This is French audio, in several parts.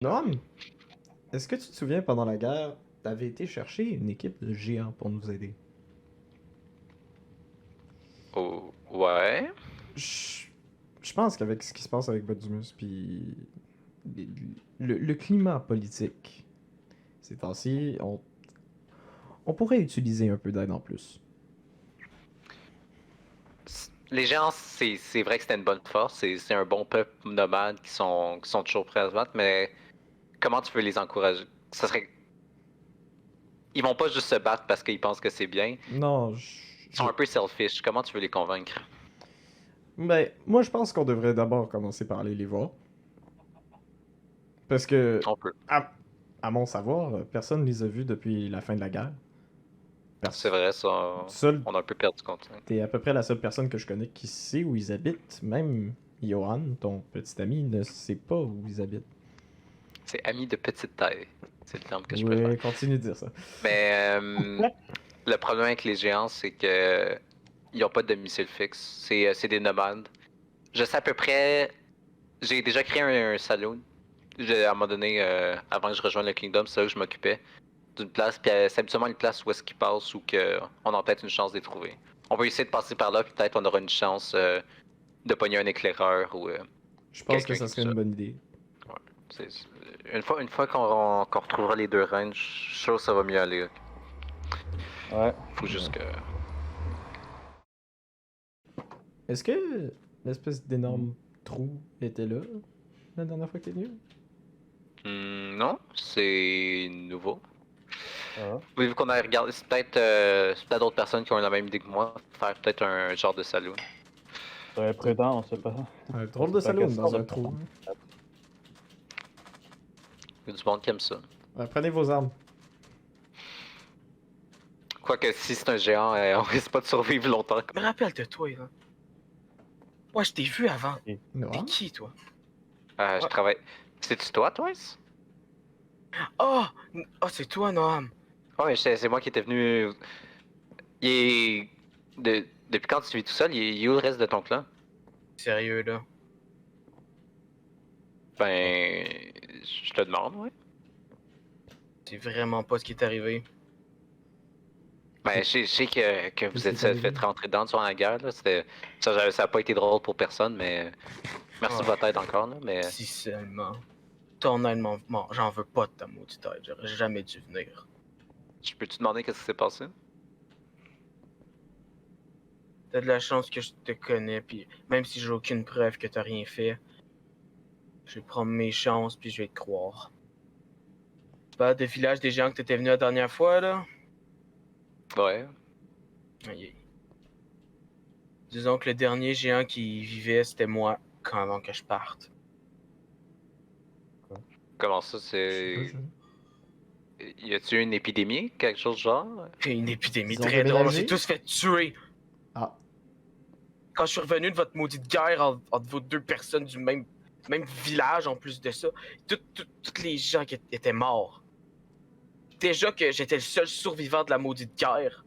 Noam, est-ce que tu te souviens pendant la guerre, t'avais été chercher une équipe de géants pour nous aider? Oh, ouais. Je, je pense qu'avec ce qui se passe avec Bodimus, puis les- le climat politique ces temps-ci, on pourrait utiliser un peu d'aide en plus. Les géants, c'est vrai que c'était une bonne force. C'est un bon peuple nomade qui sont toujours prêts à se battre, mais comment tu veux les encourager? Ça serait. Ils vont pas juste se battre parce qu'ils pensent que c'est bien. Non, Ils sont un peu selfish. Comment tu veux les convaincre? ben, moi je pense qu'on devrait d'abord commencer par aller les voir. Parce que, On peut. à, à mon savoir, personne ne les a vus depuis la fin de la guerre. C'est Pers vrai, ça. seul On a un peu perdu compte. T'es à peu près la seule personne que je connais qui sait où ils habitent. Même Johan, ton petit ami, ne sait pas où ils habitent. C'est ami de petite taille. C'est le terme que je préfère. Oui, continue de dire ça. Mais le problème avec les géants, c'est que ils ont pas de domicile fixe. C'est des nomades. Je sais à peu près. J'ai déjà créé un saloon. À un moment donné, avant que je rejoigne le Kingdom, c'est là que je m'occupais d'une place. Puis c'est habituellement une place où est-ce qu'ils passent ou qu'on a peut-être une chance de les trouver. On va essayer de passer par là, puis peut-être on aura une chance de pogner un éclaireur ou Je pense que quelqu'un ça qui dit serait ça. une bonne idée. Ouais. Une fois qu'on retrouvera les deux reines, je suis sûr que ça va mieux aller. Ouais. Faut juste que. Est-ce que l'espèce d'énorme trou était là la dernière fois que t'es venu? Non, c'est nouveau. Ah. Vu qu'on a regardé, c'est peut-être d'autres personnes qui ont la même idée que moi, faire peut-être un genre de saloon. Soyez prudent, on sait pas. Un drôle de C'est pas saloon question dans de- un trou. Il y a du monde qui aime ça. Prenez vos armes. Quoique si c'est un géant, on risque pas de survivre longtemps. Me rappelle de toi, là. Ouais, je t'ai vu avant. T'es Noam? qui, toi? Je Ouais. travaille. C'est-tu toi, Twice? Oh! Oh, c'est toi, Noam. Ouais, c'est moi qui étais venu. Il est. Depuis quand tu vis tout seul, il est où le reste de ton clan? Sérieux, là. Ben. Je te demande, ouais. C'est vraiment pas ce qui est arrivé. Ben, je sais que vous Qu'est-ce êtes qui est arrivé? fait rentrer dedans durant la guerre, là. Ça a pas été drôle pour personne, mais. Merci de Ouais. votre aide encore, là. Mais. Si seulement. Ton aide, j'en veux pas de ta maudite aide. J'aurais jamais dû venir. Je peux te demander qu'est-ce qui s'est passé? T'as de la chance que je te connais, puis même si j'ai aucune preuve que t'as rien fait, je vais prendre mes chances, puis je vais te croire. Tu parles de village des gens que t'étais venu la dernière fois, là? Ouais. Aïe. Disons que le dernier géant qui y vivait, c'était moi, avant que je parte. Comment ça, Je sais c'est. pas, Y a-tu une épidémie? Quelque chose de genre? Puis une épidémie Ils ont très drôle, on déménagé? s'est tous fait tuer. Ah, Quand je suis revenu de votre maudite guerre entre vos deux personnes du même village en plus de ça, tous les gens qui étaient morts. Déjà que j'étais le seul survivant de la maudite guerre.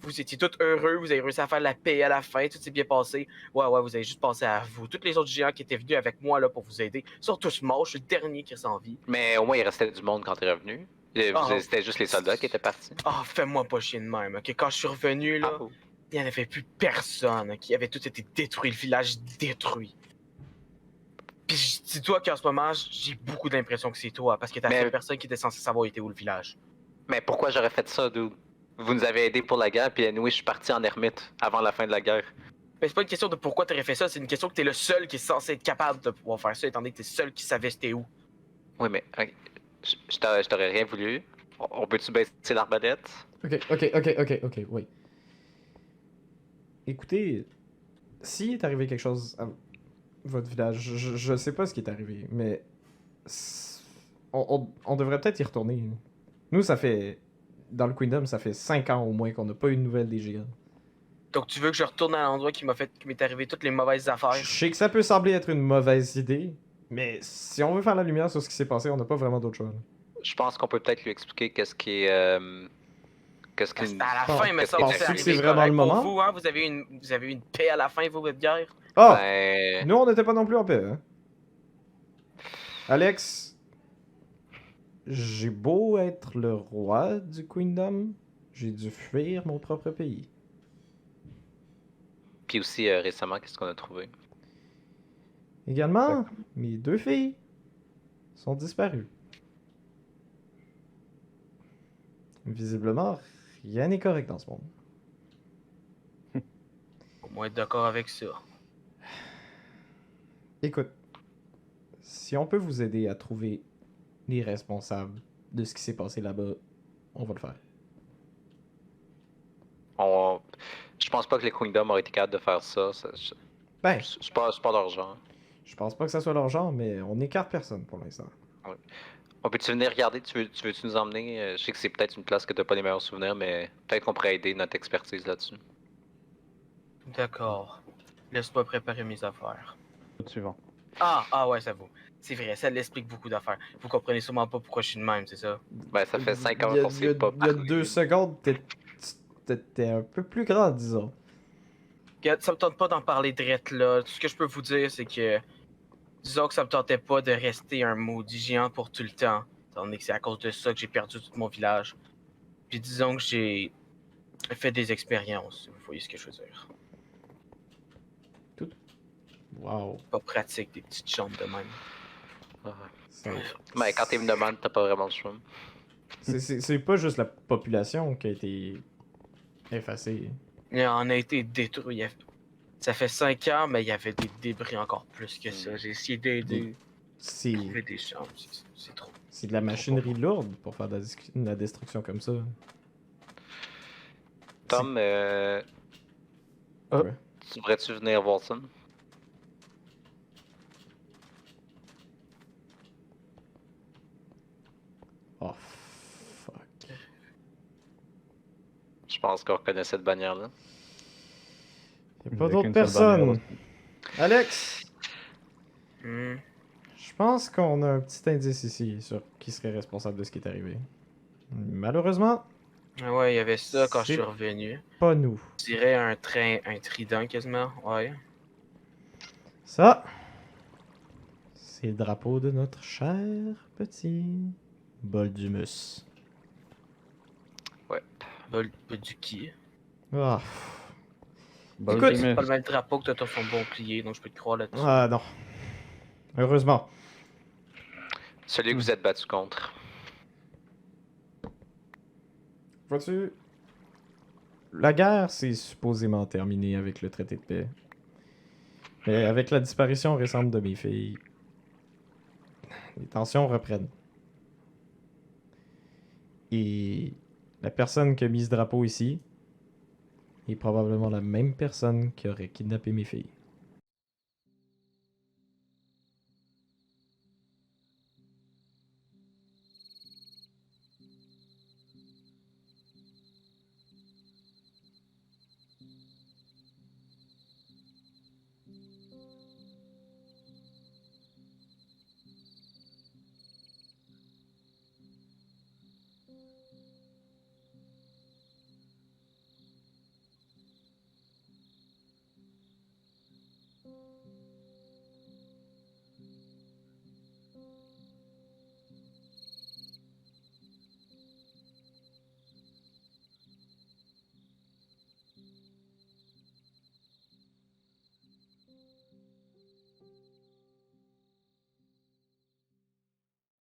Vous étiez tous heureux, vous avez réussi à faire la paix à la fin, tout s'est bien passé. Ouais, vous avez juste pensé à vous. Tous les autres géants qui étaient venus avec moi là pour vous aider sont tous morts, je suis le dernier qui reste en vie. Mais au moins, il restait du monde quand t'es revenu. C'était juste les soldats qui étaient partis. Ah, fais-moi pas chier de même, ok? Quand je suis revenu là, Oh. il n'y en avait plus personne, ok? Ils avaient tous été détruits, le village détruit. Puis dis-toi qu'en ce moment, j'ai beaucoup d'impression que c'est toi, parce que t'as la seule personne qui était censée savoir était où le village. Mais pourquoi j'aurais fait ça, dude? Vous nous avez aidés pour la guerre, puis anyway, je suis parti en ermite avant la fin de la guerre. Mais c'est pas une question de pourquoi t'aurais fait ça, c'est une question que t'es le seul qui est censé être capable de pouvoir faire ça, étant donné que t'es le seul qui savait c'était où. Oui, mais je t'aurais rien voulu. On peut-tu baisser l'arbalète? ok, oui. Écoutez, s'il est arrivé quelque chose à votre village, je sais pas ce qui est arrivé, mais on devrait peut-être y retourner. Nous, ça fait. Dans le Queendom, ça fait 5 ans au moins qu'on n'a pas eu de nouvelles des géants. Donc tu veux que je retourne à l'endroit qui m'est arrivé toutes les mauvaises affaires? Je sais que ça peut sembler être une mauvaise idée, mais si on veut faire la lumière sur ce qui s'est passé, on n'a pas vraiment d'autre choix. Je pense qu'on peut peut-être lui expliquer qu'est-ce qui est. Qu'est-ce qui. C'était à la Bon, fin, mais ça penses-tu c'est que c'est arrivé vraiment correct le pour moment? vous, hein? Vous avez eu une paix à la fin, vous, votre guerre? Ah! Ben. Nous, on n'était pas non plus en paix, hein? Alex, j'ai beau être le roi du Queendom, j'ai dû fuir mon propre pays. Puis aussi, récemment, qu'est-ce qu'on a trouvé? Également, mes 2 filles sont disparues. Visiblement, rien n'est correct dans ce monde. Au moins être d'accord avec ça. Écoute, si on peut vous aider à trouver les responsables de ce qui s'est passé là-bas, on va le faire. Je pense pas que les Kingdoms auraient été capables de faire ça. Ben, C'est pas leur genre. je pense pas que ça soit leur genre, mais on n'écarte personne pour l'instant. On peut-tu venir regarder? Tu veux-tu nous emmener? Je sais que c'est peut-être une place que t'as pas les meilleurs souvenirs, mais peut-être qu'on pourrait aider notre expertise là-dessus. D'accord. Laisse-moi préparer mes affaires. Suivant. Ah ouais, ça vaut. C'est vrai, ça l'explique beaucoup d'affaires. Vous comprenez sûrement pas pourquoi je suis de même, c'est ça? Ben, ça fait 5 ans Il y a- qu'on s'est pas Il y a parlé. 2 secondes, t'étais un peu plus grand, disons. Regarde, ça me tente pas d'en parler direct là. Tout ce que je peux vous dire, c'est que. Disons que ça me tentait pas de rester un maudit géant pour tout le temps. Étant donné que c'est à cause de ça que j'ai perdu tout mon village. Puis disons que j'ai fait des expériences, vous voyez ce que je veux dire. Wow. Pas pratique des petites chambres de même. C'est Ben, quand t'es une demande, t'as pas vraiment le choix. c'est pas juste la population qui a été effacée. Il en a été détruit. Ça fait 5 ans, mais il y avait des débris encore plus que ça. J'ai essayé d'aider. C'est Trouver des chambres, c'est trop. c'est de la machinerie lourde pour faire de la destruction comme ça. Tom, Ouais. tu devrais-tu venir voir ça? Oh, fuck. Je pense qu'on reconnaît cette bannière-là. Y a J'ai pas d'autres qu'une seule bannière personnes. Alex, Hmm. je pense qu'on a un petit indice ici sur qui serait responsable de ce qui est arrivé. Malheureusement, Ah ouais, il y avait ça quand je suis C'est- revenu. pas nous. Je dirais un train, un trident quasiment, ouais. Ça, c'est le drapeau de notre cher petit Boldumus. Pas du qui. Ah, Bon, Écoute, mais- C'est pas le même drapeau que t'as ton bouclier, donc je peux te croire là-dessus. ah non. Heureusement. Celui que vous êtes battu contre. Vois-tu, la guerre s'est supposément terminée avec le traité de paix. Mais avec la disparition récente de mes filles, les tensions reprennent. Et la personne qui a mis ce drapeau ici est probablement la même personne qui aurait kidnappé mes filles.